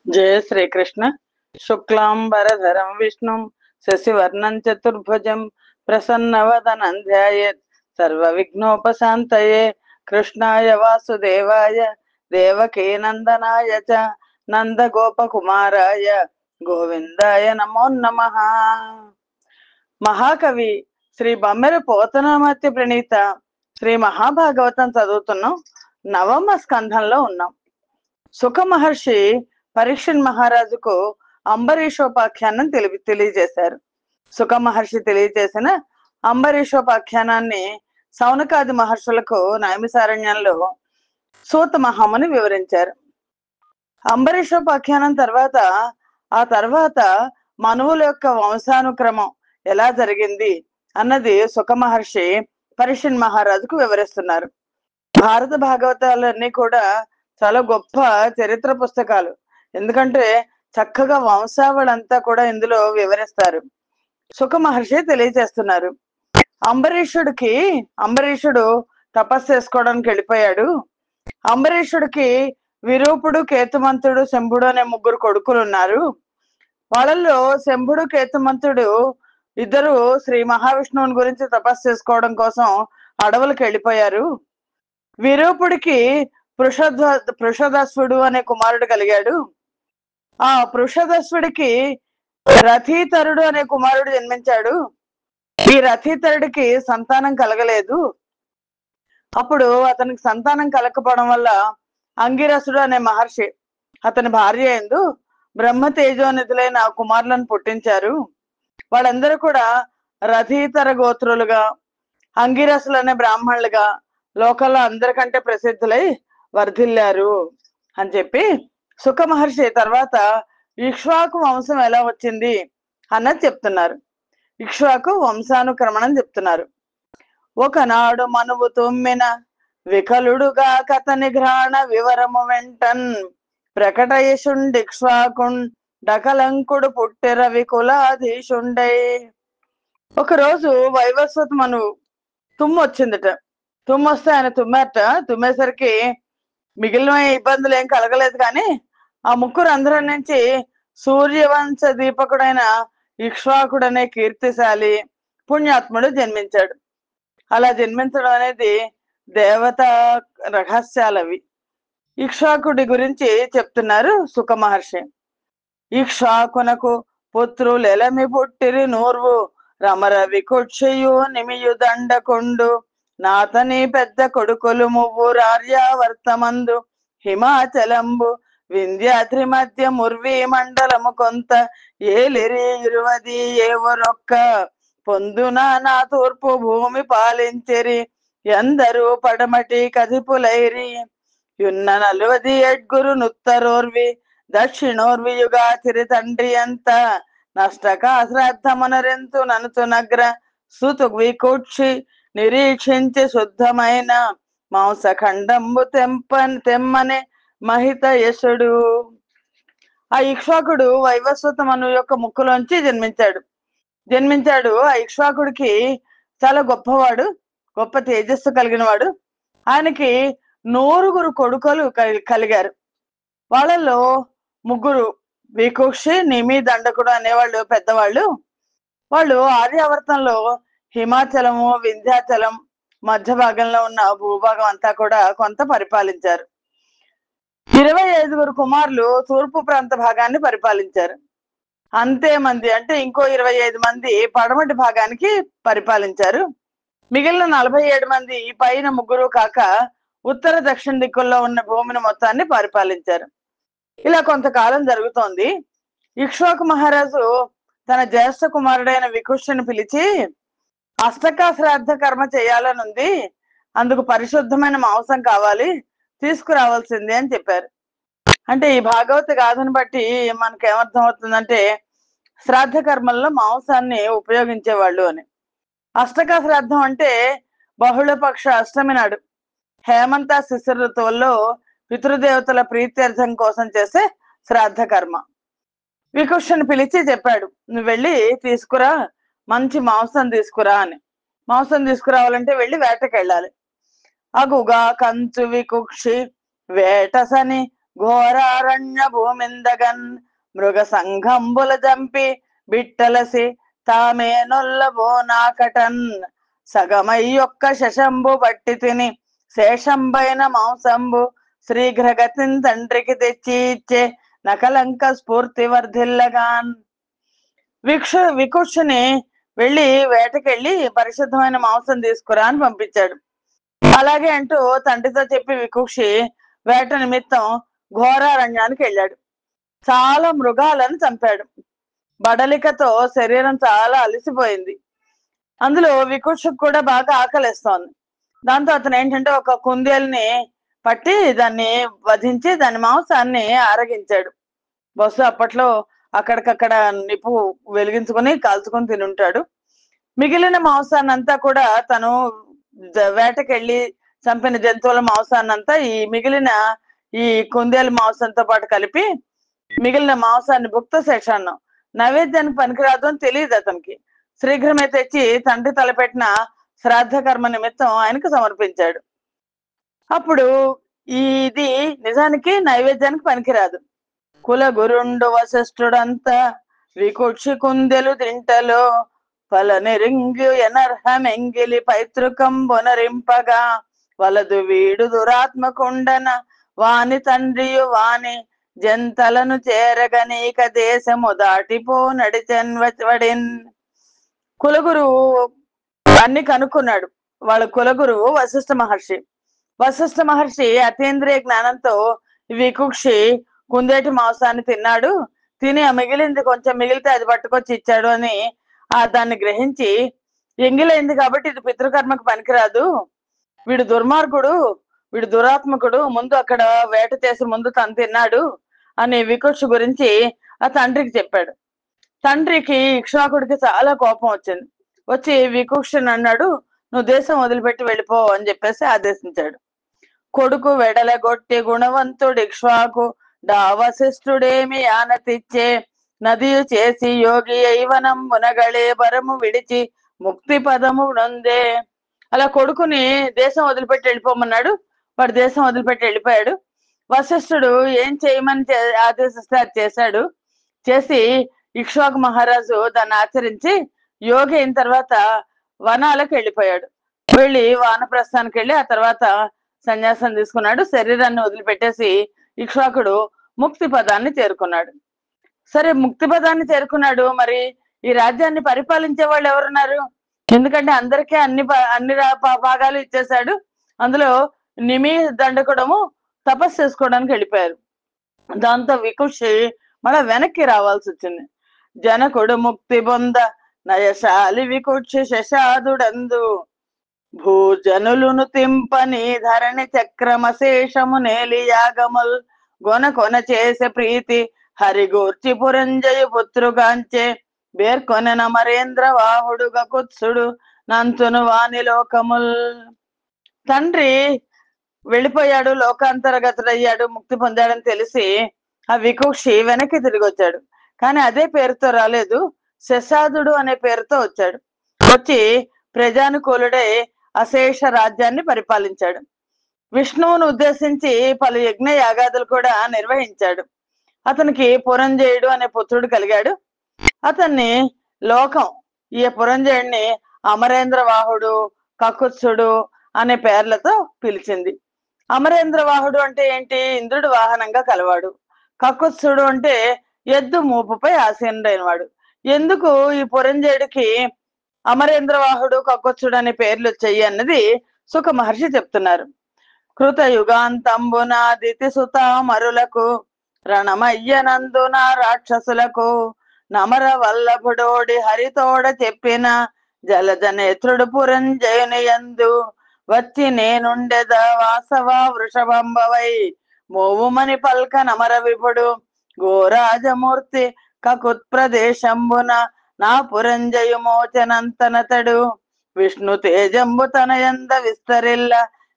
जय श्री कृष्ण। शुक्लांबरधरं विष्णुं शशिवर्णं चतुर्भुजं प्रसन्नवदनं ध्यायेत् सर्वविघ्नोपशान्तये। कृष्णाय वासुदेवाय देवकीनन्दनाय च నందగోపకుమారాయ గోవిందాయ నమో నమః. మహాకవి శ్రీ బమ్మెర పోతనామాత్య ప్రణీత శ్రీ మహాభాగవతం చదువుతున్నాం. నవమ స్కంధంలో ఉన్నాం. సుఖ మహర్షి పరీక్షణ్ మహారాజుకు అంబరీషోపాఖ్యానం తెలియజేశారు. సుఖ మహర్షి తెలియజేసిన అంబరీషోపాఖ్యానాన్ని సౌనకాది మహర్షులకు నైమిసారణ్యంలో సూత మహాముని వివరించారు. అంబరీషోపాఖ్యానం ఆ తర్వాత మనువుల యొక్క వంశానుక్రమం ఎలా జరిగింది అన్నది సుఖ మహర్షి పరీక్షణ్ మహారాజుకు వివరిస్తున్నారు. భారత భాగవతాలన్నీ కూడా చాలా గొప్ప చరిత్ర పుస్తకాలు. ఎందుకంటే చక్కగా వంశావళంతా కూడా ఇందులో వివరిస్తారు. సుఖ మహర్షి తెలియజేస్తున్నారు. అంబరీషుడు తపస్సు చేసుకోవడానికి వెళ్ళిపోయాడు. అంబరీషుడికి విరూపుడు, కేతుమంతుడు, శంభుడు అనే ముగ్గురు కొడుకులు ఉన్నారు. వాళ్ళల్లో శంభుడు, కేతుమంతుడు ఇద్దరు శ్రీ మహావిష్ణువుని గురించి తపస్సు చేసుకోవడం కోసం అడవులకు వెళ్ళిపోయారు. విరూపుడికి పృషదస్వుడు అనే కుమారుడు కలిగాడు. ఆ పృషదస్వుడికి రథీతరుడు అనే కుమారుడు జన్మించాడు. ఈ రథీతరుడికి సంతానం కలగలేదు. అప్పుడు అతనికి సంతానం కలగకపోవడం వల్ల అంగిరసుడు అనే మహర్షి అతని భార్య యందు బ్రహ్మ తేజోనిధులైన కుమారులను పుట్టించారు. వాళ్ళందరూ కూడా రథీతర గోత్రులుగా, అంగిరసులు అనే బ్రాహ్మణులుగా లోకంలో అందరికంటే ప్రసిద్ధులై వర్ధిల్లారు అని చెప్పి సుఖ మహర్షి తర్వాత ఇక్ష్వాకు వంశం ఎలా వచ్చింది అన్నది చెప్తున్నారు. ఇక్ష్వాకు వంశానుక్రమణం చెప్తున్నారు. ఒకనాడు మనువు తొమ్మిన వికలుడుగా కథని ఘ్రాణ వివరము వెంటన్ ప్రకటయశుండిక్ష్వాకున్ డకలంకుడు పుట్టిర వికులాధీశుండై. ఒకరోజు వైవస్వత మనువు తుమ్ము వచ్చిందట. తుమ్ము వస్తే ఆయన తుమ్మేసరికి మిగిలిన ఇబ్బందులు ఏం కలగలేదు. కానీ ఆ ముగ్గురు అందరం నుంచి సూర్యవంశ దీపకుడైన ఇక్ష్వాకుడు అనే కీర్తిశాలి పుణ్యాత్ముడు జన్మించాడు. అలా జన్మించడం అనేది దేవత రహస్యాలవి. ఇక్ష్వాకుడి గురించి చెప్తున్నారు సుఖ మహర్షి. ఇక్ష్వాకునకు పుత్రులు ఎలమి పుట్టిరి నూర్వు రమరవి కుక్షయు నిమియు దండకొండు నాతని పెద్ద కొడుకులు మువ్వురు ఆర్యావర్తమందు హిమాచలంబు వింధ్యాద్రి మధ్య ముర్వి మండలము కొంత ఏలిరి 27 పొందున నా తూర్పు భూమి పాలించిరి ఎందరూ పడమటి కదిపులైరి యున్న 47 నుత్తరోర్వి దక్షిణోర్వి యుగాచిరి తండ్రి ఎంత నష్టక శ్రాద్ధమునరెంతు ననుతు నగ్ర సుతు వికూక్షి నిరీక్షించి శుద్ధమైన మాంసఖండంబు తెమ్మనే మహిత యశుడు. ఆ ఇక్ష్వాకుడు వైవస్వత మను యొక్క ముక్కులోంచి జన్మించాడు. ఆ ఇక్ష్వాకుడికి చాలా గొప్పవాడు, గొప్ప తేజస్సు కలిగిన వాడు. ఆయనకి 9 కొడుకులు కలిగారు. వాళ్ళల్లో 3 వికుక్షి, నిమి, దండకుడు అనేవాళ్ళు పెద్దవాళ్ళు. వాళ్ళు ఆర్యావర్తంలో హిమాచలము, వింధ్యాచలం మధ్య భాగంలో ఉన్న భూభాగం అంతా కూడా కొంత పరిపాలించారు. 25 కుమారులు తూర్పు ప్రాంత భాగాన్ని పరిపాలించారు. అంతే మంది అంటే ఇంకో 25 మంది పడమటి భాగానికి పరిపాలించారు. మిగిలిన 47 మంది ఈ పైన 3 కాక ఉత్తర దక్షిణ దిక్కుల్లో ఉన్న భూమిని మొత్తాన్ని పరిపాలించారు. ఇలా కొంతకాలం జరుగుతోంది. ఇక్ష్వాకు మహారాజు తన జ్యేష్ఠ కుమారుడైన వికుష్ని పిలిచి అష్టకా శ్రాద్ధ కర్మ చేయాలనుంది, అందుకు పరిశుద్ధమైన మాంసం కావాలి, తీసుకురావాల్సింది అని చెప్పారు. అంటే ఈ భాగవత గాథను బట్టి మనకు ఏమర్థం అవుతుందంటే శ్రాద్ధ కర్మల్లో మాంసాన్ని ఉపయోగించేవాళ్ళు అని. అష్టకా శ్రాద్ధం అంటే బహుళపక్ష అష్టమి నాడు హేమంత శిశిర ఋతువుల్లో పితృదేవతల ప్రీత్యర్థం కోసం చేసే శ్రాద్ధ కర్మ. వికుష్ని పిలిచి చెప్పాడు, నువ్వు వెళ్ళి తీసుకురా, మంచి మాంసం తీసుకురా అని. మాంసం తీసుకురావాలంటే వెళ్ళి వేటకెళ్ళాలి. అగుగా కంచు వికుక్షి వేటసని ఘోరారణ్య భూమిందగన్ మృగ సంఘంబుల జంపి బిట్టలసి తామే నొల్లబో నాకటన్ సగమయ్యొక్క శశంబు బట్టి తిని శేషంబైన మాంసంబు శ్రీఘ్రగతిన్ తండ్రికి తెచ్చి ఇచ్చే నకలంక స్ఫూర్తి వర్ధిల్లగాన్. వికుక్షుని వెళ్ళి వేటకెళ్ళి పరిశుద్ధమైన మాంసం తీసుకురా అని పంపించాడు. అలాగే అంటూ తండ్రితో చెప్పి వికుక్షి వేట నిమిత్తం ఘోరారణ్యానికి వెళ్ళాడు. చాలా మృగాలను చంపాడు. బడలికతో శరీరం చాలా అలసిపోయింది. అందులో వికుక్షకు కూడా బాగా ఆకలిస్తోంది. దాంతో అతను ఏంటంటే ఒక కుందేలుని పట్టి దాన్ని వధించి దాని మాంసాన్ని ఆరగించాడు. బస్సు అప్పట్లో అక్కడికక్కడ నిప్పు వెలిగించుకొని కాల్చుకొని తినుంటాడు. మిగిలిన మాంసాన్ని అంతా కూడా తను వేటకెళ్ళి చంపిన జంతువుల మాంసాన్నంతా ఈ మిగిలిన ఈ కుందేలు మాంసంతో పాటు కలిపి మిగిలిన మాంసాన్ని భుక్త శేషాన్నం నైవేద్యానికి పనికిరాదు అని తెలియదు అతనికి. శీఘ్రమే తెచ్చి తండ్రి తలపెట్టిన శ్రాద్ధ కర్మ నిమిత్తం ఆయనకు సమర్పించాడు. అప్పుడు ఇది నిజానికి నైవేద్యానికి పనికిరాదు. కుల గురుండు వశిష్ఠుడంతా వికుక్షి కుందెలు తింటలో ఫలనిరింగు ఎనర్హమెంగిలి పైతృకం బొనరింపగా వలదు వీడు దురాత్మకుండన వాని తండ్రియు వాని జంతలను చేరగనీక దేశము దాటిపో నడిచెన్వడిన్. కులగురువు అన్ని కనుక్కున్నాడు. వాళ్ళ కులగురువు వశిష్ఠ మహర్షి. వశిష్ఠ మహర్షి అతీంద్రియ జ్ఞానంతో వికుక్షి కుందేటి మాంసాన్ని తిన్నాడు, తిని ఆ మిగిలింది కొంచెం మిగిలితే అది పట్టుకొచ్చి ఇచ్చాడు అని దాన్ని గ్రహించి ఎంగిలైంది కాబట్టి ఇది పితృకర్మకు పనికిరాదు, వీడు దుర్మార్గుడు, వీడు దురాత్మకుడు, ముందు అక్కడ వేట చేసి ముందు తను తిన్నాడు అని వికుక్షు గురించి ఆ తండ్రికి చెప్పాడు. తండ్రికి ఇక్ష్వాకుడికి చాలా కోపం వచ్చింది. వచ్చి వికుక్షుని అన్నాడు, నువ్వు దేశం వదిలిపెట్టి వెళ్ళిపో అని చెప్పేసి ఆదేశించాడు. కొడుకు వెడలగొట్టి గుణవంతుడు ఇక్ష్వాకు వశిష్ఠుడేమి ఆనతిచ్చే నదియు చేసి యోగి యైవనం మునగళే వరము విడిచి ముక్తి పదము నొందే. అలా కొడుకుని దేశం వదిలిపెట్టి వెళ్ళిపోమన్నాడు. వాడు దేశం వదిలిపెట్టి వెళ్ళిపోయాడు. వశిష్ఠుడు ఏం చేయమని ఆదేశిస్తే అది చేశాడు. చేసి ఇక్ష్వాకు మహారాజు దాన్ని ఆచరించి యోగి అయిన తర్వాత వనాలకు వెళ్ళిపోయాడు. వెళ్ళి వానప్రస్థానికి వెళ్ళి ఆ తర్వాత సన్యాసం తీసుకున్నాడు. శరీరాన్ని వదిలిపెట్టేసి ఇక్ష్వాకుడు ముక్తి పదాన్ని చేరుకున్నాడు. సరే, ముక్తి పదాన్ని చేరుకున్నాడు. మరి ఈ రాజ్యాన్ని పరిపాలించే వాళ్ళు ఎవరున్నారు? ఎందుకంటే అందరికీ అన్ని భాగాలు ఇచ్చేశాడు. అందులో నిమి దండకుడము తపస్సు చేసుకోవడానికి వెళ్ళిపోయారు. దాంతో వికుషి మళ్ళా వెనక్కి రావాల్సి వచ్చింది. జనకుడు ముక్తి బొంద నయశాలి వికుక్షి శశాదుడందు భూజనులును తింపని ధరణి చక్రమశేషము నేలి యాగముల్ గొన కొన చేసే ప్రీతి హరిగూర్చి పురంజయు పుత్రుగాంచే బేర్కొనెన మరేంద్ర వాహుడు గకుత్సుడు నంతును వాని లోకముల్. తండ్రి వెళ్ళిపోయాడు, లోకాంతరగతుడయ్యాడు, ముక్తి పొందాడని తెలిసి ఆ వికుక్షి వెనక్కి తిరిగి వచ్చాడు. కానీ అదే పేరుతో రాలేదు, శశాదుడు అనే పేరుతో వచ్చాడు. వచ్చి ప్రజానుకూలుడై అశేష రాజ్యాన్ని పరిపాలించాడు. విష్ణువును ఉద్దేశించి పలు యజ్ఞ యాగాదులు కూడా నిర్వహించాడు. అతనికి పురంజయుడు అనే పుత్రుడు కలిగాడు. అతన్ని లోకం ఈ పురంజయుడిని అమరేంద్ర వాహుడు, కకుత్సుడు అనే పేర్లతో పిలిచింది. అమరేంద్ర వాహుడు అంటే ఏంటి? ఇంద్రుడు వాహనంగా కలవాడు. కకుత్సుడు అంటే ఎద్దు మూపుపై ఆసీనుడైన వాడు. ఎందుకు ఈ పురంజయుడికి అమరేంద్ర వాహుడు, కకుత్సుడు అనే పేర్లు వచ్చాయి అన్నది సుఖ మహర్షి చెప్తున్నారు. కృత యుగాంతంబున దితి సుత మరులకు రణమయ్యనందున రాక్షసులకు నమర వల్లభుడోడి హరితోడ చెప్పిన జలజనేత్రుడు పురంజయుని యందు వచ్చి నేనుండెద వాసవ వృషభంబవై మోవుమని పల్క నమర విభుడు గోరాజమూర్తి కకుత్ప్రదేశంబున నా పురంజయు మోచనంతనతడు విష్ణు తేజంబు తనయంద విస్తరిల్ల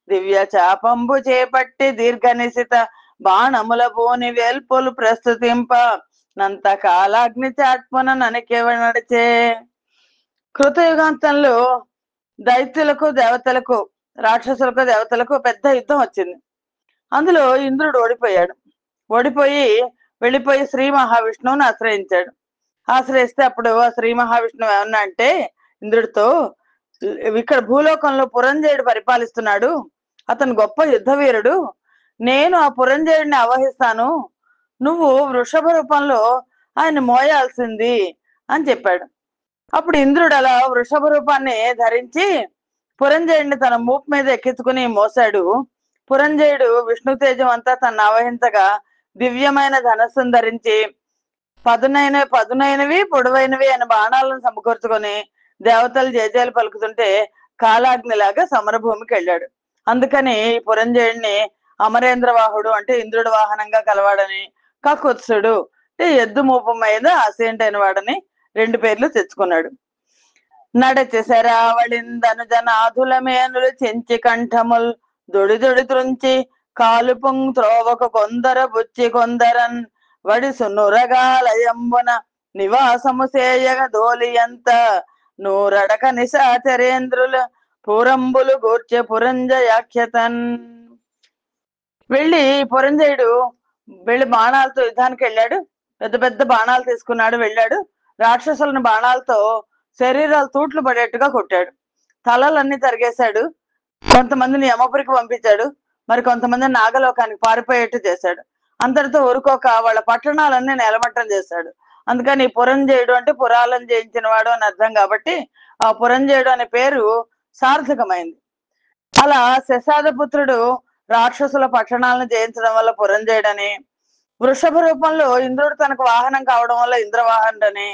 దివ్య చాపంబు చేపట్టి దీర్ఘనిశిత బాణముల బోని వేల్పులు ప్రస్తుతింప నంత కాలాగ్ని చాట్పున ననికెవ నడిచే. కృతయుగాంతంలో దైత్యులకు దేవతలకు, రాక్షసులకు దేవతలకు పెద్ద యుద్ధం వచ్చింది. అందులో ఇంద్రుడు ఓడిపోయాడు. ఓడిపోయి వెళ్ళిపోయి శ్రీ మహావిష్ణువుని ఆశ్రయించాడు. ఆశ్రయిస్తే అప్పుడు ఆ శ్రీ మహావిష్ణువు ఏమన్నా అంటే ఇంద్రుడితో, ఇక్కడ భూలోకంలో పురంజయుడు పరిపాలిస్తున్నాడు, అతను గొప్ప యుద్ధ వీరుడు, నేను ఆ పురంజయుడిని ఆవహిస్తాను, నువ్వు వృషభ రూపంలో ఆయన మోయాల్సింది అని చెప్పాడు. అప్పుడు ఇంద్రుడు అలా వృషభ రూపాన్ని ధరించి పురంజయుడిని తన మూపు మీద ఎక్కించుకుని మోసాడు. పురంజయుడు విష్ణు తేజం అంతా తను ఆవహించగా దివ్యమైన ధనస్సును ధరించి పదునైనవి పొడవైనవి అనే బాణాలను సమకూర్చుకొని దేవతలు జయజయలు పలుకుతుంటే కాలాగ్నిలాగా సమరభూమికి వెళ్ళాడు. అందుకని పురంజయుడిని అమరేంద్ర వాహుడు అంటే ఇంద్రుడు వాహనంగా కలవాడని, కకుత్సుడు అంటే ఎద్దు మూపు మీద ఆసీనుడైన వాడని 2 పేర్లు తెచ్చుకున్నాడు. నడచి శరావళిందను జనాధులమేనులు చెంచి కంఠముల్ దొడి త్రుంచి కాలు పొంగ్ త్రోవకు కొందర బుచ్చి కొందరన్ వడిసు నురగాలయంబున నివాసము సేయగ దోలియంత నూరడక నిశాచరేంద్రుల పూరంబులు గూర్చె పురంజయాఖ్యతన్. పురంజయుడు వెళ్ళి బాణాలతో యుద్ధానికి వెళ్ళాడు. పెద్ద పెద్ద బాణాలు తీసుకున్నాడు, వెళ్ళాడు. రాక్షసులను బాణాలతో శరీరాలు తూట్లు పడేట్టుగా కొట్టాడు. తలలన్నీ తరిగేశాడు. కొంతమందిని యమపురికి పంపించాడు, మరి కొంతమందిని నాగలోకానికి పారిపోయేట్టు చేశాడు. అంతటితో ఊరుకోక వాళ్ళ పట్టణాలన్నీ నేలమట్టం చేశాడు. అందుకని పురంజయుడు అంటే పురాలను జయించిన వాడు అని అర్థం కాబట్టి ఆ పురంజయుడు అనే పేరు సార్థకమైంది. అలా శశాదపుత్రుడు రాక్షసుల పట్టణాలను జయించడం వల్ల పురంజయుడని, వృషభ రూపంలో ఇంద్రుడు తనకు వాహనం కావడం వల్ల ఇంద్రవాహనుడని,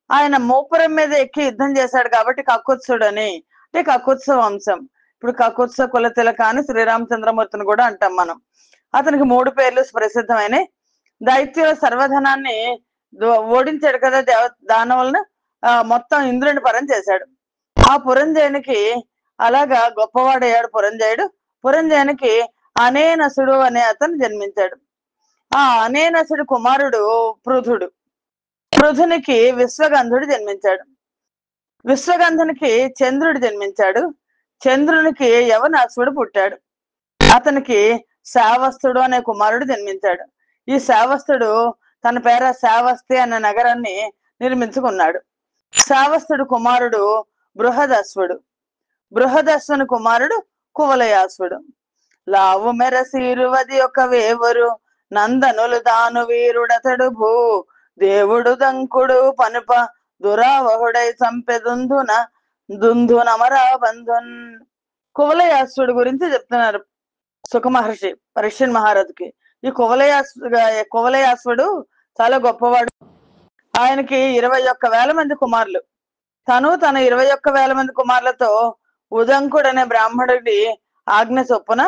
ఆయన మూపురం మీద ఎక్కి యుద్ధం చేశాడు కాబట్టి కకుత్సుడని, అంటే కకుత్స వంశం. ఇప్పుడు కకుత్స కులతిలక అని శ్రీరామచంద్రమూర్తిని కూడా అంటాం మనం. అతనికి 3 పేర్లు ప్రసిద్ధమైన. దైత్యుల సర్వధనాన్ని ఓడించాడు కదా దానవులను, మొత్తం ఇంద్రుని పరం చేశాడు. ఆ పురంజయునికి అలాగా గొప్పవాడయ్యాడు పురంజయుడు. పురంజయునికి అనేనసుడు అనే అతను జన్మించాడు. ఆ అనేనసుడు కుమారుడు పృథుడు. పృథునికి విశ్వగంధుడు జన్మించాడు. విశ్వగంధునికి చంద్రుడు జన్మించాడు. చంద్రునికి యవనాసుడు పుట్టాడు. అతనికి శావస్తుడు అనే కుమారుడు జన్మించాడు. ఈ శావస్తుడు తన పేర శావస్తి అనే నగరాన్ని నిర్మించుకున్నాడు. శావస్తుడు కుమారుడు బృహదశ్వుడు. బృహదశ్వుని కుమారుడు కువలయాసుడు. లావు మెరసీరువది ఒక వేవరు నందనులు దాను వీరుడతడు భూ దేవుడు దంకుడు పనుప దురావహుడై చంపెదుందున దుందునమరా బంధున్. కువలయాసుడు గురించి చెప్తున్నారు సుఖ మహర్షి పరీక్షణ్ మహారాజుకి. ఈ కువలయాసుడు చాలా గొప్పవాడు. ఆయనకి 21,000 మంది కుమారులు. తన 21,000 మంది కుమారులతో ఉదంకుడు అనే బ్రాహ్మణుడి ఆజ్ఞ చొప్పున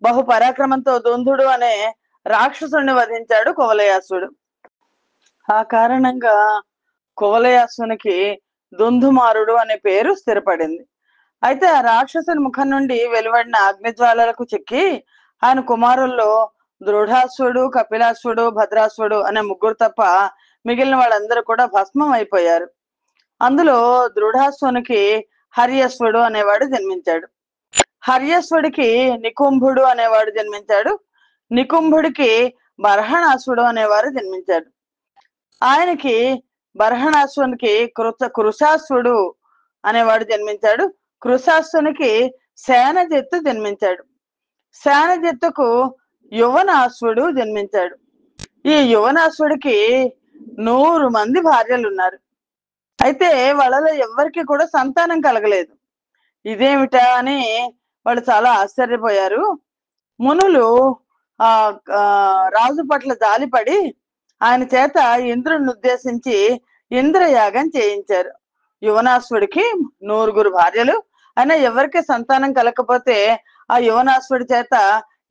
బహు పరాక్రమంతో దుందుడు అనే రాక్షసుని వధించాడు కువలయాసుడు. ఆ కారణంగా కువలయాసునికి దుందుమారుడు అనే పేరు స్థిరపడింది. అయితే ఆ రాక్షసుని ముఖం నుండి వెలువడిన అగ్నిజ్వాలలకు చిక్కి ఆయన కుమారుల్లో దృఢాశ్వుడు, కపిలాశ్వుడు, భద్రాశ్వుడు అనే 3 తప్ప మిగిలిన వాళ్ళందరూ కూడా భస్మం అయిపోయారు. అందులో దృఢాశ్వునికి హర్యశ్వుడు అనేవాడు జన్మించాడు. హర్యశ్వుడికి నికుంభుడు అనేవాడు జన్మించాడు. నికుంభుడికి బర్హణాసుడు అనేవారు జన్మించాడు. ఆయనకి బర్హణాసునికి కృశాశ్వుడు అనేవాడు జన్మించాడు. కృశాశ్వునికి సేనజిత్తు జన్మించాడు. సేనజిత్తుకు యువనాశ్వుడు జన్మించాడు. ఈ యువనాశ్వుడికి 100 మంది భార్యలు ఉన్నారు. అయితే వాళ్ళలో ఎవరికి కూడా సంతానం కలగలేదు. ఇదేమిటా అని వాళ్ళు చాలా ఆశ్చర్యపోయారు. మునులు రాజు పట్ల జాలిపడి ఆయన చేత ఇంద్రుడిని ఉద్దేశించి ఇంద్రయాగం చేయించారు. యువనాశ్వుడికి 100 భార్యలు, అయినా ఎవరికి సంతానం కలగకపోతే ఆ యువనాశ్వుడి చేత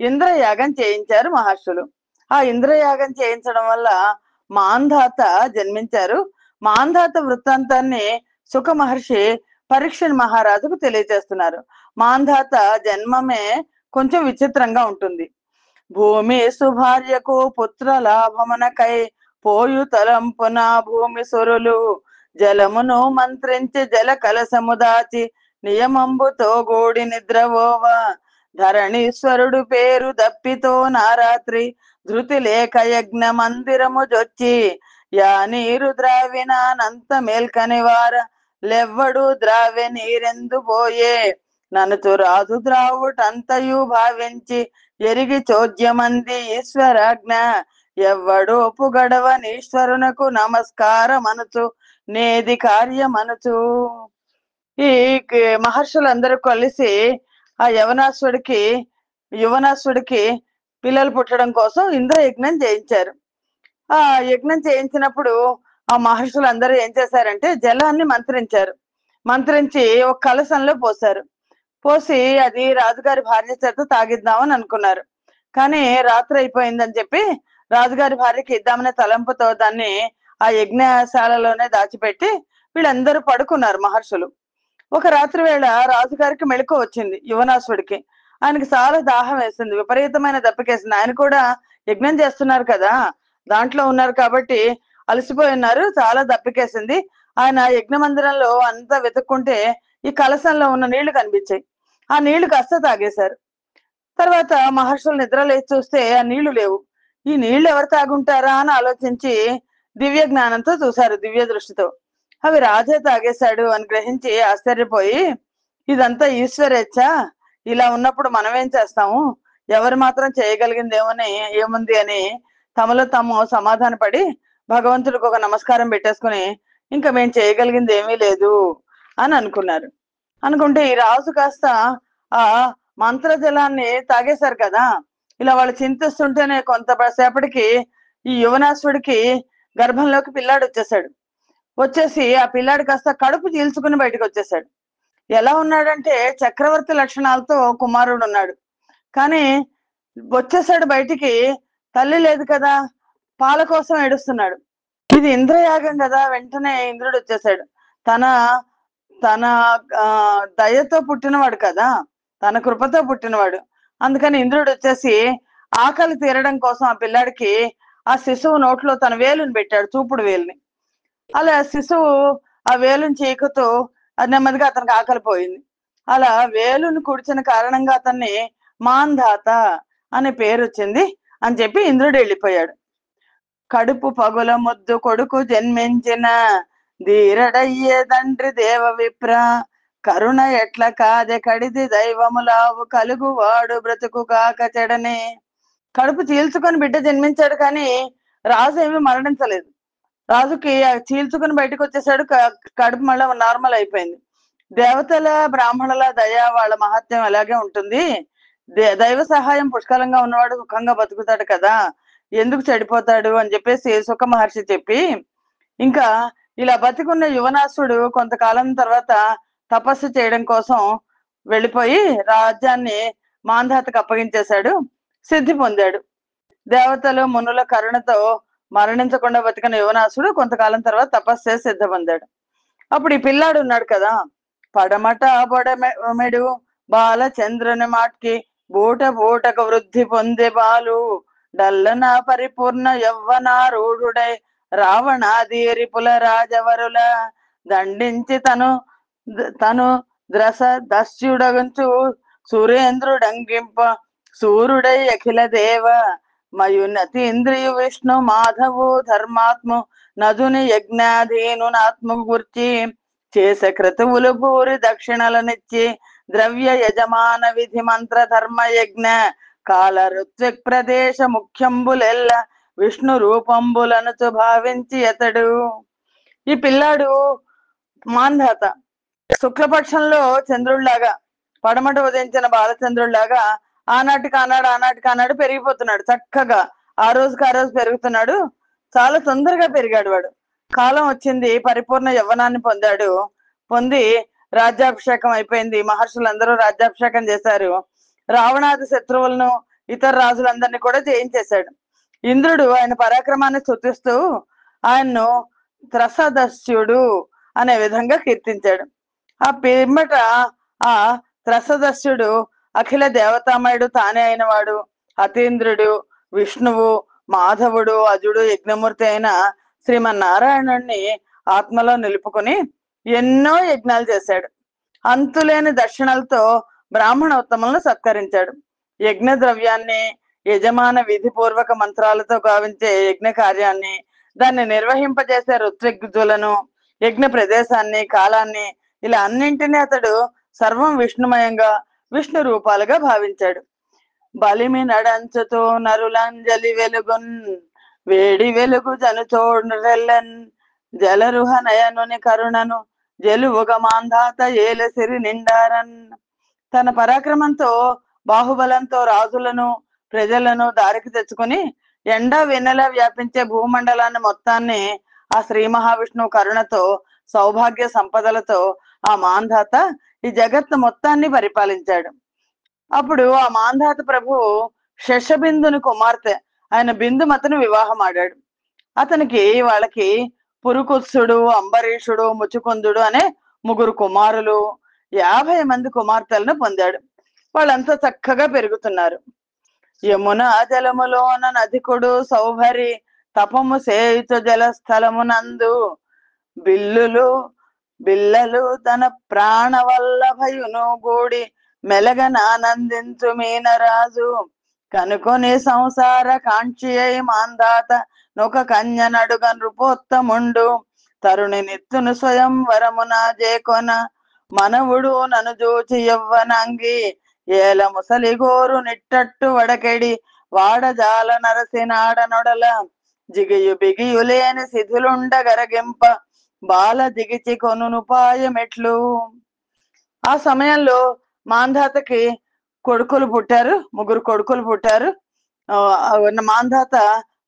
ఇంద్రయాగం చేయించారు మహర్షులు. ఆ ఇంద్రయాగం చేయించడం వల్ల మాంధాత జన్మించారు. మాంధాత వృత్తాంతాన్ని సుఖ మహర్షి పరీక్షణ్ మహారాజుకు తెలియజేస్తున్నారు. మాంధాత జన్మమే కొంచెం విచిత్రంగా ఉంటుంది. భూమి సుభార్యకు పుత్ర లాభమునకై పోయు తలంపున భూమి సురులు జలమును మంత్రించి జల కలసము దాచి నియమంబుతో గోడి నిద్రవోవ ధరణీశ్వరుడు పేరు దప్పితో నారాత్రి ధృతి లేక యజ్ఞ మందిరము జొచ్చి యా నీరు ద్రావినానంత మేల్కని వార లెవ్వడు ద్రావె నీరెందు పోయే ననుచు రాజు ద్రావుటంతయు భావించి ఎరిగి చోద్యమంది ఈశ్వరాజ్ఞ ఎవ్వడు ఒప్పుగడవనీశ్వరునకు నమస్కారమనుచు నేది కార్యమనుచు. ఈ మహర్షులందరూ కలిసి ఆ యువనాశ్వడికి పిల్లలు పుట్టడం కోసం ఇంద్రయజ్ఞం చేయించారు. ఆ యజ్ఞం చేయించినప్పుడు ఆ మహర్షులందరూ ఏం చేశారంటే జలాన్ని మంత్రించి ఒక కలశంలో పోశారు. పోసి అది రాజుగారి భార్య చేత తాగిద్దామని అనుకున్నారు. కానీ రాత్రి అయిపోయిందని చెప్పి రాజుగారి భార్యకి ఇద్దామనే తలంపుతో దాన్ని ఆ యజ్ఞశాలలోనే దాచిపెట్టి వీళ్ళందరూ పడుకున్నారు మహర్షులు. ఒక రాత్రి వేళ రాజుగారికి మెళుకు వచ్చింది యువనాశ్వడికి. ఆయనకి చాలా దాహం వేసింది, విపరీతమైన దప్పికేసింది. ఆయన కూడా యజ్ఞం చేస్తున్నారు కదా, దాంట్లో ఉన్నారు కాబట్టి అలసిపోయి ఉన్నారు, చాలా దప్పికేసింది. ఆయన యజ్ఞ మందిరంలో అంతా వెతుక్కుంటే ఈ కలశంలో ఉన్న నీళ్లు కనిపించాయి. ఆ నీళ్లు కాస్త తాగేశారు. తర్వాత మహర్షులు నిద్ర లేచి చూస్తే ఆ నీళ్లు లేవు. ఈ నీళ్లు ఎవరు తాగుంటారా అని ఆలోచించి దివ్య జ్ఞానంతో చూశారు, దివ్య దృష్టితో. అవి రాజే తాగేశాడు అని గ్రహించి ఆశ్చర్యపోయి ఇదంతా ఈశ్వరేచ్ఛ, ఇలా ఉన్నప్పుడు మనం ఏం చేస్తాము, ఎవరు మాత్రం చేయగలిగింది ఏముంది అని తమలో తాము సమాధాన పడి భగవంతుడికి ఒక నమస్కారం పెట్టేసుకుని ఇంకా మేము చేయగలిగింది ఏమీ లేదు అని అనుకున్నారు. అనుకుంటే ఈ రాజు కాస్త ఆ మంత్రజలాన్ని తాగేశారు కదా. ఇలా వాళ్ళు చింతిస్తుంటేనే కొంతసేపటికి ఈ యువనాశ్వడికి గర్భంలోకి పిల్లాడు వచ్చేసి ఆ పిల్లాడు కాస్త కడుపు చీల్చుకుని బయటకు వచ్చేసాడు. ఎలా ఉన్నాడంటే చక్రవర్తి లక్షణాలతో కుమారుడు ఉన్నాడు, కానీ వచ్చేసాడు బయటికి. తల్లి లేదు కదా, పాల కోసం ఏడుస్తున్నాడు. ఇది ఇంద్రయాగం కదా. వెంటనే ఇంద్రుడు వచ్చేసాడు. తన తన దయతో పుట్టినవాడు కదా, తన కృపతో పుట్టినవాడు. అందుకని ఇంద్రుడు వచ్చేసి ఆకలి తీరడం కోసం ఆ పిల్లాడికి ఆ శిశువు నోట్లో తన వేలుని పెట్టాడు, చూపుడు వేలుని. అలా శిశువు ఆ వేలుని చీకుతూ అది నెమ్మదిగా అతనికి ఆకలి పోయింది. అలా వేలుని కుడిచిన కారణంగా అతన్ని మాంధాత అనే పేరు వచ్చింది అని చెప్పి ఇంద్రుడు వెళ్ళిపోయాడు. కడుపు పగుల ముద్దు కొడుకు జన్మించిన ధీరడయ్యే తండ్రి దేవ విప్ర కరుణ ఎట్ల కాదె కడిది దైవములావు కలుగువాడు బ్రతుకు కాక చెడనే. కడుపు చీల్చుకొని బిడ్డ జన్మించాడు, కానీ రాజు ఏమీ మరణించలేదు. రాజుకి చీల్చుకుని బయటకు వచ్చేసాడు, కడుపు మళ్ళీ నార్మల్ అయిపోయింది. దేవతల బ్రాహ్మణుల దయ వాళ్ళ మహత్యం అలాగే ఉంటుంది. దైవ సహాయం పుష్కలంగా ఉన్నవాడు సుఖంగా బతుకుతాడు కదా, ఎందుకు చెడిపోతాడు అని చెప్పేసి సుఖ మహర్షి చెప్పి ఇంకా ఇలా బతికున్న యువనాసుడు కొంతకాలం తర్వాత తపస్సు చేయడం కోసం వెళ్ళిపోయి రాజ్యాన్ని మాంధాతకు అప్పగించేశాడు, సిద్ధి పొందాడు. దేవతలు మునుల కరుణతో మరణించకుండా బతికిన యువనాసుడు కొంతకాలం తర్వాత తపస్సు చేసి సిద్ధ పొందాడు. అప్పుడు ఈ పిల్లాడు ఉన్నాడు కదా, పడమట బొడమెడు బాల చంద్రుని మాట్కి బూటకు వృద్ధి పొందే బాలు డల్లన పరిపూర్ణ యవ్వనారూఢుడై రావణాది పుల రాజవరుల దండించి తను దస్యుడగంచు సురేంద్రుడంగింప సూర్యుడై అఖిల దేవ మయున్నతి ఇంద్రియు విష్ణు మాధవు ధర్మాత్ము నదుని యజ్ఞాధీనునాత్మ గుర్చి చేసే క్రతువులు భూరి దక్షిణలనిచ్చి ద్రవ్య యజమాన విధి మంత్ర ధర్మ యజ్ఞ కాల ఋత్విక్ ప్రదేశ ముఖ్యంబులెల్ల విష్ణు రూపంబులనుచు భావించి అతడు. ఈ పిల్లాడు మాంధాత శుక్లపక్షంలో చంద్రుడిలాగా, పడమట ఉదయించిన బాలచంద్రుడిలాగా ఆనాటికి పెరిగిపోతున్నాడు. చక్కగా ఆ రోజుకి ఆ రోజు పెరుగుతున్నాడు. చాలా తొందరగా పెరిగాడు వాడు. కాలం వచ్చింది, పరిపూర్ణ యవ్వనాన్ని పొంది రాజ్యాభిషేకం అయిపోయింది. మహర్షులందరూ రాజ్యాభిషేకం చేశారు. రావణాది శత్రువులను ఇతర రాజులందరినీ కూడా జయించేశాడు. ఇంద్రుడు ఆయన పరాక్రమాన్ని స్తుతిస్తూ ఆయన్ను త్రసదస్యుడు అనే విధంగా కీర్తించాడు. ఆ పిమ్మట ఆ త్రసదస్యుడు అఖిల దేవతామయుడు తానే అయిన వాడు, అతీంద్రుడు, విష్ణువు, మాధవుడు, అజుడు, యజ్ఞమూర్తి అయిన శ్రీమన్నారాయణుణ్ణి ఆత్మలో నిలుపుకుని ఎన్నో యజ్ఞాలు చేశాడు. అంతులేని దక్షిణలతో బ్రాహ్మణ ఉత్తములను సత్కరించాడు. యజ్ఞ ద్రవ్యాన్ని యజమాన విధిపూర్వక మంత్రాలతో గావించే యజ్ఞ కార్యాన్ని, దాన్ని నిర్వహింపజేసే ఋత్విగ్జులను, యజ్ఞ ప్రదేశాన్ని, కాలాన్ని, ఇలా అన్నింటినీ అతడు సర్వం విష్ణుమయంగా, విష్ణు రూపాలుగా భావించాడు. బలిమి నడంచుతో నరులంజలి వెలుగున్, వేడి వెలుగు జనుచోడెల్లన్, జలరుహ నయనుని కరుణను జలువుగ మాంధాత ఏల సిరి నిండారన్. తన పరాక్రమంతో, బాహుబలంతో రాజులను, ప్రజలను దారికి తెచ్చుకుని ఎండ వెన్నెల వ్యాపించే భూమండలాన్ని మొత్తాన్ని ఆ శ్రీ మహావిష్ణువు కరుణతో, సౌభాగ్య సంపదలతో ఆ మాంధాత ఈ జగత్తు మొత్తాన్ని పరిపాలించాడు. అప్పుడు ఆ మాంధాత ప్రభువు శశబిందుని కుమార్తె ఆయన బిందుమతిని వివాహం ఆడాడు. అతనికి వాళ్ళకి పురుకుత్సుడు, అంబరీషుడు, ముచుకుందుడు అనే 3 కుమారులు, 50 మంది కుమార్తెలను పొందాడు. వాళ్ళంతా చక్కగా పెరుగుతున్నారు. యమున జలములోన నదికుడు సౌభరి తపము సేయుచు జలస్థలమునందు, బిల్లలు తన ప్రాణవల్లభయును గూడి మెలగనానందించు మీనరాజు, కనుకొని సంసార కాంక్షి అయి మాందాత నొక కన్య నడుగ నృపోత్తముండు, తరుణి నిత్తును స్వయం వరమున జేకొన మనవుడు నను జూచి యవ్వనంగి, ఏల ముసలిగోరు నిట్టట్టు వడకెడి వాడజాల నరసినాడ నొడల, జిగియు బిగియు లేని శిథిలుండ గరగింప బాల దిగిచి కొనుపాయమెట్లు. ఆ సమయంలో మాంధాతకి కొడుకులు పుట్టారు, 3 కొడుకులు పుట్టారు. మాంధాత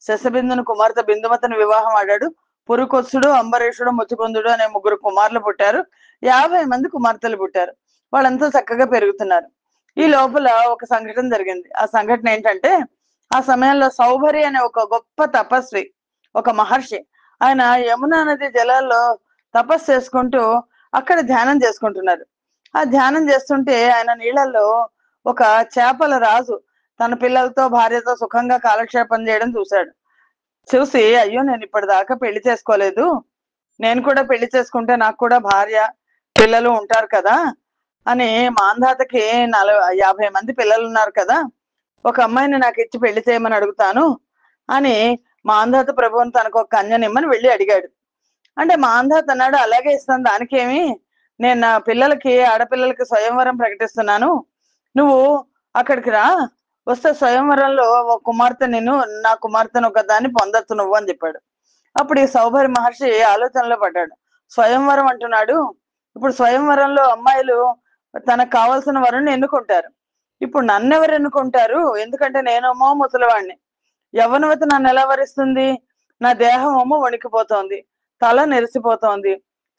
శశబిందుని కుమార్తె బిందుమతిని వివాహం ఆడాడు. పురుకొత్సుడు, అంబరీషుడు, ముచుకుందుడు అనే 3 కుమారులు పుట్టారు. 50 మంది కుమార్తెలు పుట్టారు. వాళ్ళంతా చక్కగా పెరుగుతున్నారు. ఈ లోపల ఒక సంఘటన జరిగింది. ఆ సంఘటన ఏంటంటే, ఆ సమయంలో సౌభరి అనే ఒక గొప్ప తపస్వి, ఒక మహర్షి, ఆయన యమునా నది జలాల్లో తపస్సు చేసుకుంటూ అక్కడ ధ్యానం చేసుకుంటున్నారు. ఆ ధ్యానం చేస్తుంటే ఆయన నీళ్ళల్లో ఒక చేపల రాజు తన పిల్లలతో, భార్యతో సుఖంగా కాలక్షేపం చేయడం చూసి, అయ్యో నేను ఇప్పటిదాకా పెళ్లి చేసుకోలేదు, నేను కూడా పెళ్లి చేసుకుంటే నాకు కూడా భార్య పిల్లలు ఉంటారు కదా అని, మాంధాతకి 50 మంది పిల్లలు ఉన్నారు కదా, ఒక అమ్మాయిని నాకు ఇచ్చి పెళ్లి చేయమని అడుగుతాను అని మాంధాత ప్రభువుని తనకు ఒక కన్యనిమ్మని వెళ్ళి అడిగాడు. అంటే మాంధాత అన్నాడు, అలాగే ఇస్తాను, దానికేమి, నేను నా పిల్లలకి, ఆడపిల్లలకి స్వయంవరం ప్రకటిస్తున్నాను, నువ్వు అక్కడికి రా, వస్తే స్వయంవరంలో ఒక కుమార్తె, నా కుమార్తెను ఒక దాన్ని పొందొచ్చు నువ్వు అని చెప్పాడు. అప్పుడు ఈ సౌభరి మహర్షి ఆలోచనలో పడ్డాడు. స్వయంవరం అంటున్నాడు, ఇప్పుడు స్వయంవరంలో అమ్మాయిలు తనకు కావాల్సిన వరుణ్ణి ఎన్నుకుంటారు. ఇప్పుడు నన్ను ఎవరు ఎన్నుకుంటారు? ఎందుకంటే నేనేమో ముసలివాడిని, యవ్వనవతి నన్ను ఎలా వరిస్తుంది? నా దేహం ఏమో వణికిపోతోంది, తల నెరిసిపోతోంది,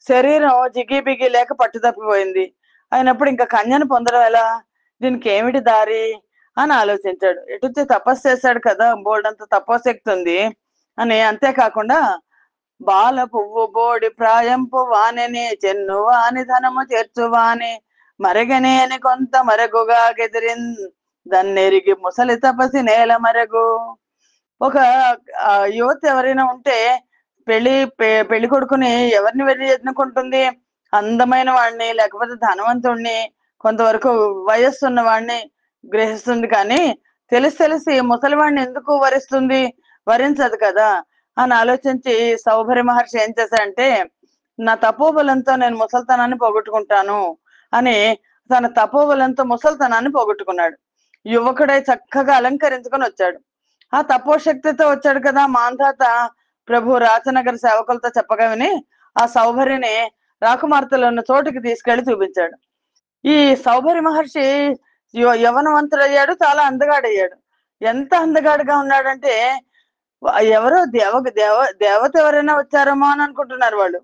శరీరం జిగి బిగి లేక పట్టు తప్పిపోయింది. అయినప్పుడు ఇంకా కన్యను పొందడం ఎలా? దీనికి ఏమిటి దారి అని ఆలోచించాడు. ఎటుచి తపస్సు చేశాడు కదా, బోల్డంత తపశక్తి ఉంది అని. అంతేకాకుండా బాల పువ్వు బోడి ప్రాయంపు వాణిని చెన్ను వాని ధనము చేర్చువాని మరగనే అని కొంత మరగుగా గెదిరిన్, దన్నెరిగి ముసలి తపసి నేల మరగు. ఒక యువత ఎవరైనా ఉంటే పెళ్లి కొడుకుని ఎవరిని వెళ్ళి ఎన్నుకుంటుంది? అందమైన వాడిని, లేకపోతే ధనవంతుణ్ణి, కొంతవరకు వయస్సు ఉన్న వాడిని గ్రహిస్తుంది. కానీ తెలిసి ముసలివాడిని ఎందుకు వరించదు కదా అని ఆలోచించి సౌభరి మహర్షి ఏం చేశాడంటే, నా తపోబలంతో నేను ముసల్తనాన్ని పోగొట్టుకుంటాను అని తన తపోబలంతో ముసల్తనాన్ని పోగొట్టుకున్నాడు. యువకుడై చక్కగా అలంకరించుకొని వచ్చాడు. ఆ తపోశక్తితో వచ్చాడు కదా. మాంధాత ప్రభు రాచనగర సేవకులతో చెప్పగా విని ఆ సౌభరిని రాకుమార్తెలు ఉన్న చోటుకి తీసుకెళ్లి చూపించాడు. ఈ సౌభరి మహర్షి యవనవంతుడయ్యాడు, చాలా అందగాడయ్యాడు. ఎంత అందగాడుగా ఉన్నాడంటే, ఎవరో దేవత ఎవరైనా వచ్చారేమో అని అనుకుంటున్నారు వాళ్ళు.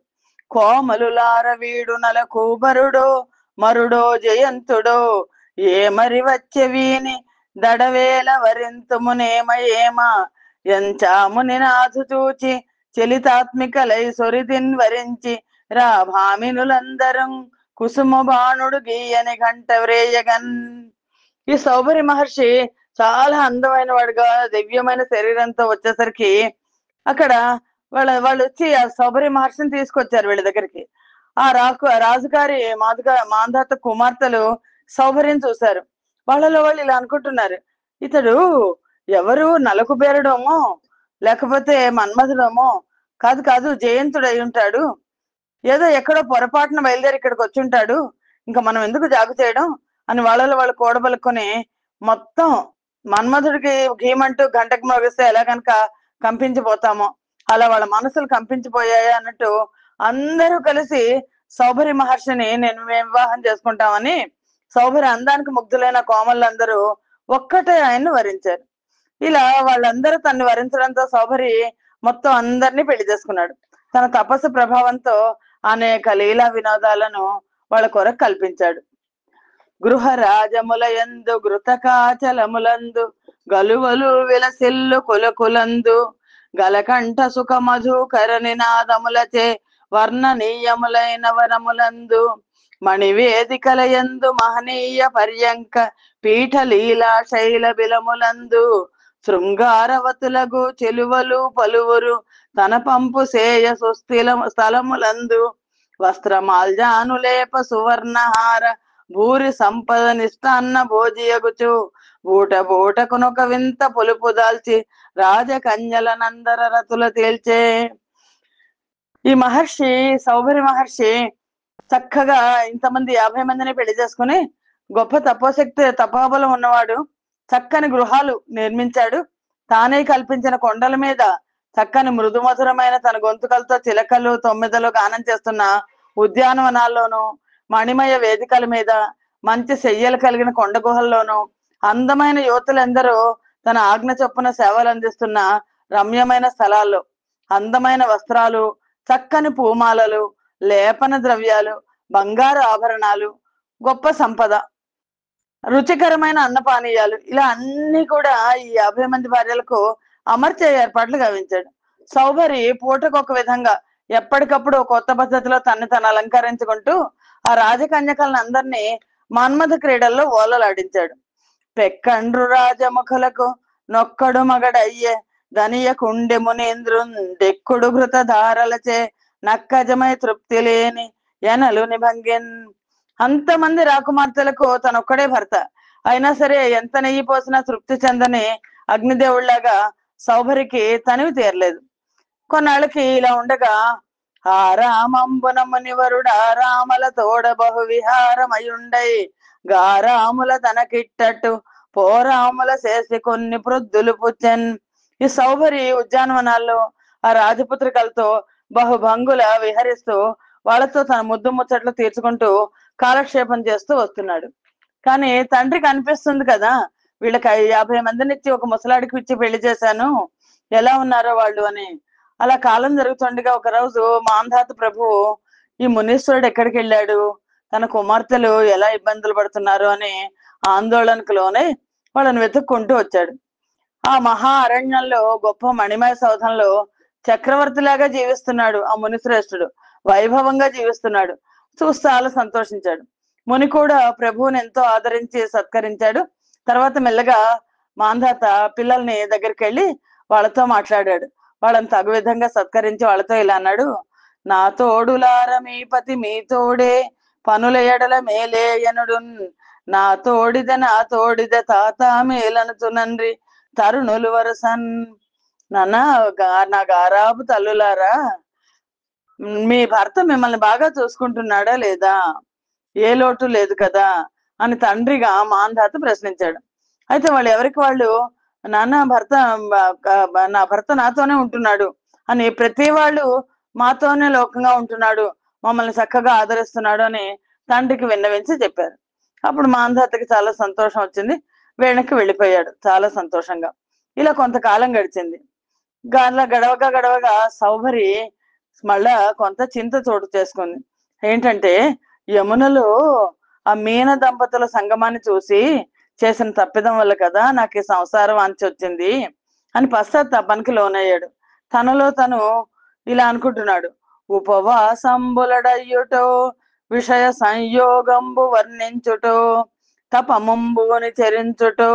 కోమలులార వీడు నల కూబరుడో మరుడో జయంతుడో, ఏ మరి వచ్చే వీని దడవేల వరింతుమునేమ ఎంచాముని నాథు చూచి చలితాత్మికలై సొరిదిన్ వరించి రా భామినులందరం కుసుమ బాణుడు గీయని గంట వ్రేయగన్. ఈ సౌభరి మహర్షి చాలా అందమైన వాడుగా, దివ్యమైన శరీరంతో వచ్చేసరికి అక్కడ వాళ్ళు వచ్చి ఆ సౌభరి మహర్షిని తీసుకొచ్చారు వీళ్ళ దగ్గరికి. ఆ రాజుగారి మాంధాత కుమార్తెలు సౌభర్యం చూశారు. వాళ్ళలో వాళ్ళు ఇలా అనుకుంటున్నారు, ఇతడు ఎవరు నలకుబేరడమో లేకపోతే మన్మధుడమో కాదు కాదు, జయంతుడు అయి ఉంటాడు. ఏదో ఎక్కడో పొరపాటున బయలుదేరి ఇక్కడికి వచ్చి ఉంటాడు, ఇంకా మనం ఎందుకు జాగు చేయడం అని వాళ్ళలో వాళ్ళు కూడబలుకొని మొత్తం మన్మధుడికి భీమంటూ గంటకు మోగిస్తే ఎలా కనుక కంపించిపోతామో అలా వాళ్ళ మనసులు కంపించిపోయాయి అన్నట్టు అందరూ కలిసి సౌభరి మహర్షిని నేను వివాహం చేసుకుంటామని సౌభరి అందానికి ముగ్ధులైన కోమలందరూ ఒక్కటే ఆయన్ని వరించారు. ఇలా వాళ్ళందరూ తన్ని వరించడంతో సౌభరి మొత్తం అందరినీ పెళ్లి చేసుకున్నాడు. తన తపస్సు ప్రభావంతో అనేక లీలా వినోదాలను వాళ్ళ కొరకు కల్పించాడు. గృహ రాజములయందు గృతకాచలములందు గలువలు విలసిల్లు కులకులందు గలకంఠ సుఖ మధుకర నినాదములచే వర్ణనీయములైన వనములందు మణివేదికలయందు మహనీయ పర్యంక పీఠ లీలా శైల బిలములందు శృంగారవతులగు చెలువలు పలువురు తన పంపు సేయ స్థలములందు వస్త్రమాల్జానులేప సువర్ణహార భూరి సంపద నిష్టాన్న భోజియగుచు బూట బూటకునొక వింత పొలుపు దాల్చి రాజకన్యల నందర రతుల తేల్చే. ఈ మహర్షి సౌభరి మహర్షి చక్కగా ఇంతమంది 50 మందిని పెళ్లి చేసుకుని గొప్ప తపోశక్తి తపోబలం ఉన్నవాడు. చక్కని గృహాలు నిర్మించాడు. తానే కల్పించిన కొండల మీద చక్కని మృదుమధురమైన తన గొంతుకలతో చిలకలు తొమ్మిదలు గానం చేస్తున్న ఉద్యానవనాల్లోనూ మణిమయ వేదికల మీద మంచి శయ్యలు కలిగిన కొండ గుహల్లోనూ అందమైన యువతులందరూ తన ఆజ్ఞ చొప్పున సేవలు అందిస్తున్న రమ్యమైన స్థలాల్లో అందమైన వస్త్రాలు, చక్కని పూమాలలు, లేపన ద్రవ్యాలు, బంగారు ఆభరణాలు, గొప్ప సంపద, రుచికరమైన అన్నపానీయాలు ఇలా అన్ని కూడా ఈ 50 మంది భార్యలకు అమర్చే ఏర్పాట్లు గావించాడు. సౌభరి పూటకొక విధంగా ఎప్పటికప్పుడు కొత్త పద్ధతిలో తను అలంకరించుకుంటూ ఆ రాజకన్యకలను అందరినీ మన్మథ క్రీడల్లో ఓలలాడించాడు. పెక్కండ్రు రాజముఖులకు నొక్కడు మగడయ్యే ధనియ కుండె మునేంద్రున్ దెక్కుడు ఘృత ధారలచే నక్కజమై తృప్తి లేని ఎనలు నిభంగిన్. అంతమంది రాకుమార్తెలకు తనొక్కడే భర్త అయినా సరే ఎంత నెయ్యి పోసినా తృప్తి చెందని అగ్నిదేవుళ్లాగా సౌభరికి తనివి తీరలేదు. కొన్నాళ్ళకి ఇలా ఉండగా ఆ రామంబున మునివరుడా రామల తోడ బహు విహారమయుండై గారాముల తనకిట్టట్టు పోరాముల చేసి కొన్ని ప్రొద్దులు పుచ్చన్. ఈ సౌభరి ఉద్యానవనాల్లో ఆ రాజపుత్రికలతో బహుభంగుల విహరిస్తూ వాళ్ళతో తన ముద్దు ముచ్చట్లు తీర్చుకుంటూ కాలక్షేపం చేస్తూ వస్తున్నాడు. కానీ తండ్రికి అనిపిస్తుంది కదా, వీళ్ళకి 50 మందిని ఇచ్చి ఒక ముసలాడికి ఇచ్చి పెళ్లి చేశాను, ఎలా ఉన్నారో వాళ్ళు అని. అలా కాలం జరుగుతుండగా ఒక రోజు మాంధాత ప్రభువు ఈ మునీశ్వరుడు ఎక్కడికి వెళ్ళాడు, తన కుమార్తెలు ఎలా ఇబ్బందులు పడుతున్నారు అని ఆందోళనకు లోనే వాళ్ళని వెతుక్కుంటూ వచ్చాడు. ఆ మహా అరణ్యంలో గొప్ప మణిమయ సౌధంలో చక్రవర్తిలాగా జీవిస్తున్నాడు ఆ మునిశ్రేష్ఠుడు. వైభవంగా జీవిస్తున్నాడు. చూసి చాలా సంతోషించాడు. ముని కూడా ప్రభువుని ఎంతో ఆదరించి సత్కరించాడు. తర్వాత మెల్లగా మాంధాత పిల్లల్ని దగ్గరికి వెళ్ళి వాళ్ళతో మాట్లాడాడు. వాళ్ళని తగు విధంగా సత్కరించి వాళ్ళతో ఇలా అన్నాడు: నా తోడులార మీ పతి మీ తోడే పనుల ఎడల మేలేయనుడు నా తోడిద నా తోడిద తాత మేలనుతునండ్రి తరుణులు వరసన్. నా గారాబు తల్లులారా, మీ భర్త మిమ్మల్ని బాగా చూసుకుంటున్నాడా లేదా, ఏ లోటు లేదు కదా అని తండ్రిగా మాంధాత ప్రశ్నించాడు. అయితే వాళ్ళు ఎవరికి వాళ్ళు నాన్న నా భర్త నాతోనే ఉంటున్నాడు అని, ప్రతి వాళ్ళు మాతోనే లోకంగా ఉంటున్నాడు, మమ్మల్ని చక్కగా ఆదరిస్తున్నాడు అని తండ్రికి విన్నవించి చెప్పారు. అప్పుడు మాంధాతకి చాలా సంతోషం వచ్చింది. వెనక్కి వెళ్ళిపోయాడు చాలా సంతోషంగా. ఇలా కొంతకాలం గడిచింది. గడవగా గడవగా సౌభరి మళ్ళా కొంత చింత చోటు చేసుకుంది. ఏంటంటే యమునలో ఆ మీన దంపతుల సంగమాన్ని చూసి చేసిన తప్పిదం వల్ల కదా నాకు ఈ సంసారం అంచి వచ్చింది అని పశ్చాత్తాపానికి లోనయ్యాడు. తనలో తను ఇలా అనుకుంటున్నాడు: ఉపవాసంబులడయ్యుటో విషయ సంయోగంబు వర్ణించుటో తపమంబుని చరించుటో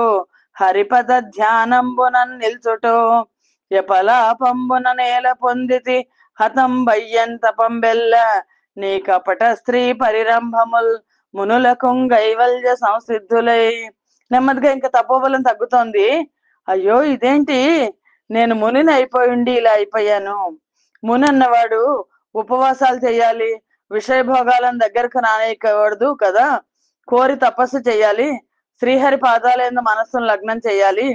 హరిపద ధ్యానంబునన్ నిల్చుటో యపలాపంబున నేల పొందితి హతం బయ్యన్ తపంబెల్ల నీ కపట స్త్రీ పరిరంభముల్ మునులకు గైవల్య సంసిద్ధులై. నెమ్మదిగా ఇంకా తపోబలం తగ్గుతోంది. అయ్యో ఇదేంటి, నేను మునిని అయిపోయిండి ఇలా అయిపోయాను. ముని అన్నవాడు ఉపవాసాలు చేయాలి, విషయ భోగాలను దగ్గరకు రానియకూడదు కదా, కోరి తపస్సు చేయాలి, శ్రీహరి పాదాలయందు మనస్సును లగ్నం చేయాలి,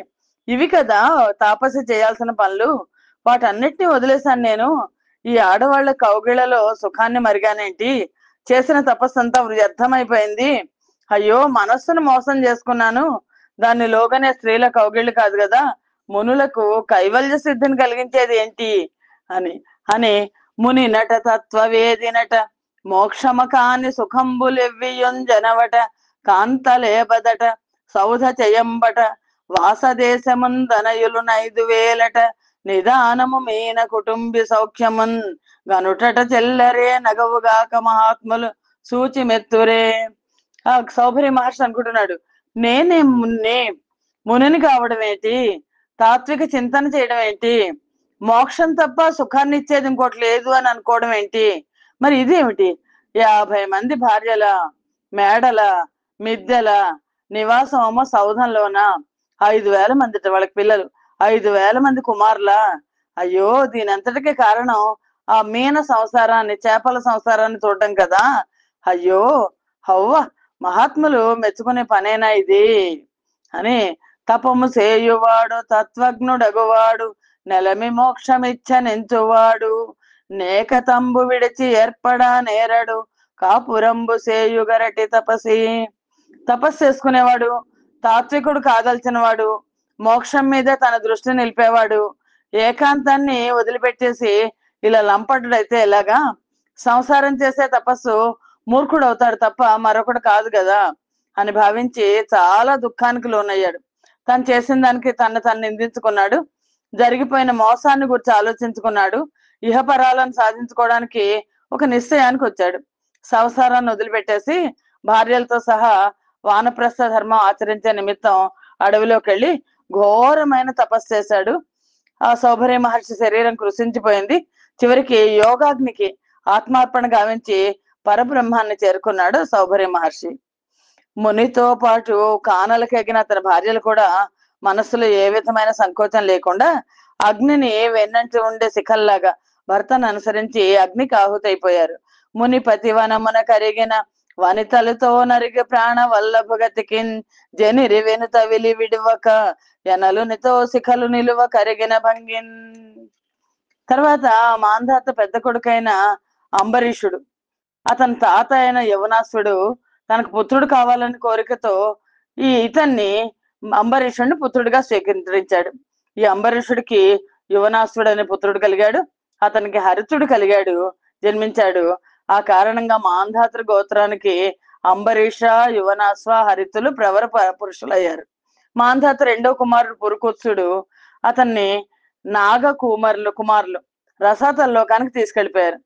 ఇవి కదా తాపస్సు చేయాల్సిన పనులు. వాటన్నిటిని వదిలేశాను నేను. ఈ ఆడవాళ్ల కౌగిళ్లలో సుఖాన్ని మరిగానేంటి, చేసిన తపస్సు అంతా వ్యర్థమైపోయింది. అయ్యో మనస్సును మోసం చేసుకున్నాను. దాన్ని లోగనే స్త్రీల కౌగిళ్ళు కాదు కదా, మునులకు కైవల్య సిద్ధిని కలిగించేది ఏంటి అని అని ముని నట తత్వవేది నట మోక్షమ కాని సుఖంబులెవ్వియుంజనవట కాంతలేబదట సౌధ చేయంబట వాసదేశముందనయులు 5,000 నిదానము మీన కుటుంబి సౌఖ్యమున్ గనుటట చెల్లరే నగవుగాక మహాత్ములు సూచి మెత్తురే. ఆ సౌభరి మహర్షి అనుకుంటున్నాడు, నేనే మునిని కావడం ఏంటి, తాత్విక చింతన చేయడం ఏంటి, మోక్షం తప్ప సుఖాన్ని ఇచ్చేది ఇంకోటి లేదు అని అనుకోవడం ఏంటి, మరి ఇదేమిటి, 50 మంది భార్యల, మేడల, మిద్దెల నివాసమో సౌధంలోన, 5,000 మందిట వాళ్ళకి పిల్లలు, 5,000 మంది కుమారుల. అయ్యో దీని అంతటికే కారణం ఆ మీన సంసారాన్ని, చేపల సంసారాన్ని చూడటం కదా. అయ్యో హవ్వ, మహాత్ములు మెచ్చుకునే పనేనా ఇది అని. తపము సేయువాడు తత్వజ్ఞుడగువాడు నెలమి మోక్షమిచ్చనెంచువాడు నేక తంబు విడిచి ఏర్పడా నేరడు కాపురంబు సేయుగరటి తపసి. తపస్సు చేసుకునేవాడు, తాత్వికుడు కాదల్చిన వాడు, మోక్షం మీదే తన దృష్టి నిలిపేవాడు, ఏకాంతాన్ని వదిలిపెట్టేసి ఇలా లంపటుడైతే ఎలాగా, సంసారం చేసే తపస్సు మూర్ఖుడు అవుతాడు తప్ప మరొకడు కాదు కదా అని భావించి చాలా దుఃఖానికి లోనయ్యాడు. తను చేసిన దానికి తను నిందించుకున్నాడు, జరిగిపోయిన మోసాన్ని గురించి ఆలోచించుకున్నాడు, ఇహపరాలను సాధించుకోవడానికి ఒక నిశ్చయానికి వచ్చాడు. సంసారాన్ని వదిలిపెట్టేసి భార్యలతో సహా వానప్రస్థ ధర్మం ఆచరించే నిమిత్తం అడవిలోకి వెళ్ళి ఘోరమైన తపస్సు చేశాడు. ఆ సౌభరి మహర్షి శరీరం కృషించిపోయింది. చివరికి యోగాగ్నికి ఆత్మార్పణ గావించి పరబ్రహ్మాన్ని చేరుకున్నాడు సౌభరి మహర్షి. మునితో పాటు కానలకెగిన అతని భార్యలు కూడా మనస్సులో ఏ విధమైన సంకోచం లేకుండా అగ్నిని వెన్నంటి ఉండే శిఖల్లాగా భర్తను అనుసరించి అగ్నికి ఆహుతైపోయారు. ముని పతివనమున కరిగిన వనితలతో నరిగి ప్రాణ వల్లభగతికి జనిరి వెనుత విలి విడివక ఎనలునితో శిఖలు నిలువ కరిగిన భంగిన్. తర్వాత మాంధాత పెద్ద కొడుకైన అంబరీషుడు, అతని తాత అయిన యవనాసుడు తనకు పుత్రుడు కావాలని కోరికతో ఇతన్ని అంబరీషుడిని పుత్రుడిగా స్వీకరించాడు. ఈ అంబరీషుడికి యువనాసుడు అనే పుత్రుడు కలిగాడు, అతనికి హరితుడు కలిగాడు, జన్మించాడు. ఆ కారణంగా మాంధాతృ గోత్రానికి అంబరీష, యువనాశ్వ, హరితులు ప్రవర పురుషులయ్యారు. మాంధాత రెండో కుమారుడు పురుకుత్సుడు, అతన్ని నాగ కుమారులు రసాతల లోకానికి తీసుకెళ్లిపోయారు.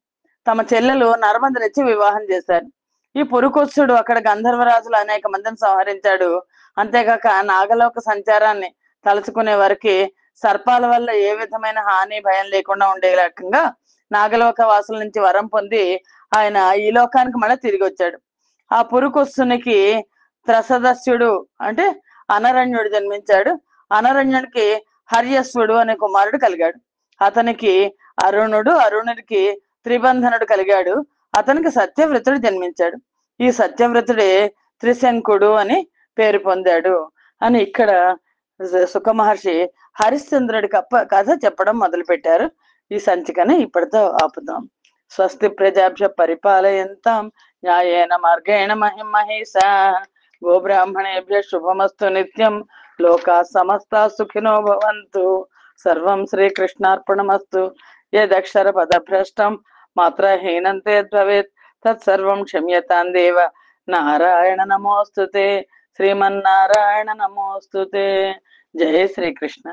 తమ చెల్లెలు నర్మదనిచ్చి వివాహం చేశారు. ఈ పురుకుత్సుడు అక్కడ గంధర్వరాజులు అనేక మందిని సంహరించాడు. అంతేకాక నాగలోక సంచారాన్ని తలుచుకునే వారికి సర్పాల వల్ల ఏ విధమైన హాని భయం లేకుండా ఉండే రకంగా నాగలోక వాసుల నుంచి వరం పొంది ఆయన ఈ లోకానికి మళ్ళీ తిరిగి వచ్చాడు. ఆ పురుకుత్సునికి త్రసదస్యుడు అంటే అనరణ్యుడు జన్మించాడు. అనరణ్యుడికి హర్యస్వుడు అనే కుమారుడు కలిగాడు. అతనికి అరుణుడు, అరుణుడికి త్రిబంధనుడు కలిగాడు. అతనికి సత్యవ్రతుడు జన్మించాడు. ఈ సత్యవ్రతుడే త్రిశంకుడు అని పేరు పొందాడు అని ఇక్కడ సుఖ మహర్షి హరిశ్చంద్రుడి కథ చెప్పడం మొదలు పెట్టారు. ఈ సంచికని ఇప్పటితో ఆపుదాం. స్వస్తి ప్రజాభ్య పరిపాలయంతాం న్యాయేన మార్గేణ మహిమహేషా గోబ్రాహ్మణేభ్య శుభమస్తు నిత్యం లోకా సమస్తా సుఖినో భవంతు. సర్వం శ్రీకృష్ణార్పణమస్తు. యదక్షర పదభ్రష్టం మాత్రహీనంతే భవేత్ తత్సర్వం క్షమ్యతాం దేవ. నారాయణ నమోస్తుతే. శ్రీమన్నారాయణ నమోస్తుతే. జయ శ్రీకృష్ణ.